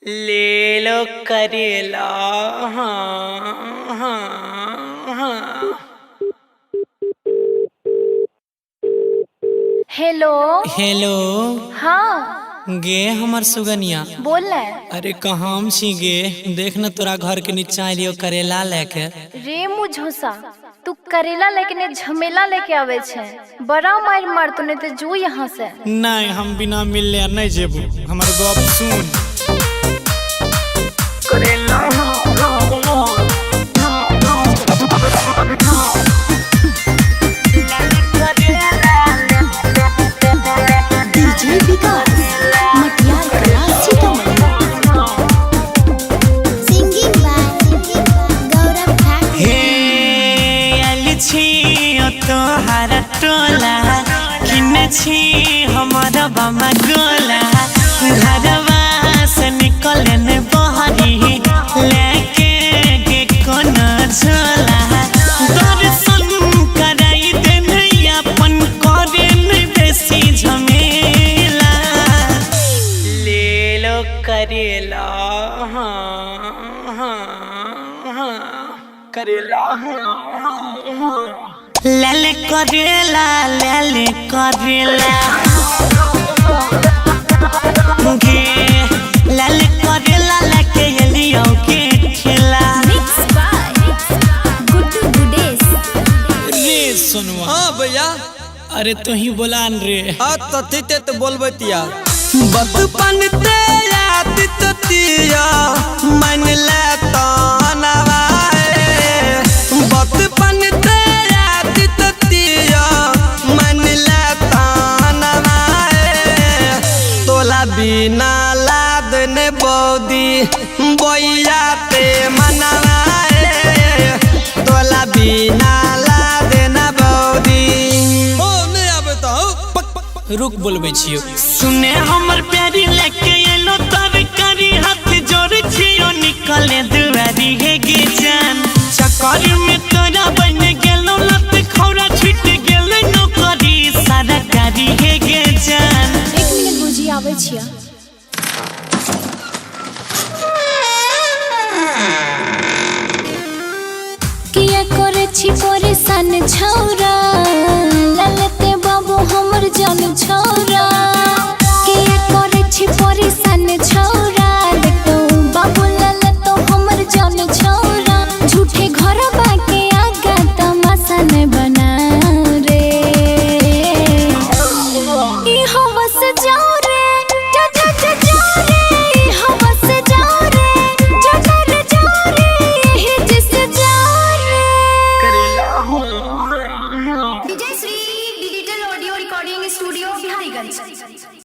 ले लो करेला। हाँ हाँ हाँ। हेलो। हेलो। हाँ गे हमर सुगनिया बोल न। अरे कहाँ छी गे, देख न तोरा घर के नीचा आइलियो करेला लेके। रे मुझोसा तू करेला लेके ने झमेला लेके आवे छे। बड़ा मार मार तूने तो जो यहाँ से। नहीं हम बिना मिलले नहीं जेबू, हमर गप सुन। करेला तोहरा टोला किने छी हमारा बामा गोला। घरवा से निकले ने बहरी लेके के कोना झोला। दर्शन कराई देने अपन करे ने बेसी झमेला। ले लो करेला। हाँ हाँ हाँ करेला। लाले करेला लाले करेला गे लाले करेला लेके एलियो के खेला। रे सुनवा। हाँ भैया। अरे तू ही बोलान रे। तथीते तो बोलबतिया बचपन ते याद ततिया मन ले तानवा। बचपन ते याद ततिया मन ले तानवा। तोला बिना लाद ने बौदी बोया ते मनवा। तोला बिना लाद न बौदी। ओ नहीं आबे तो रुक बोलबे छियो। सुने हमर प्यारी लेके एलो तरकारी हाथ जोड़ छियो निकले दुआरी हे गे जान। चक्कर में तोरा बन गेलो लत खौरा छूट गेल नौकरी सरकारी हे गे जान। 1 मिनट बुझी आवे छिया। किया करे छी परेशान छौरा ललते बाबू हमर जान छौरा। किया करे छी परेशान छौरा देखो बाबू ललतो हमर जान छौरा। झूठे घर बाके आगा तमाशा न बना रे। ई हवस जाओ रे जा जा जा जाओ रे। ई हवस जाओ रे जा जा रे जाओ रे। यही जिस जाओ रे। Vijay Shri digital audio recording studio Biharigunj.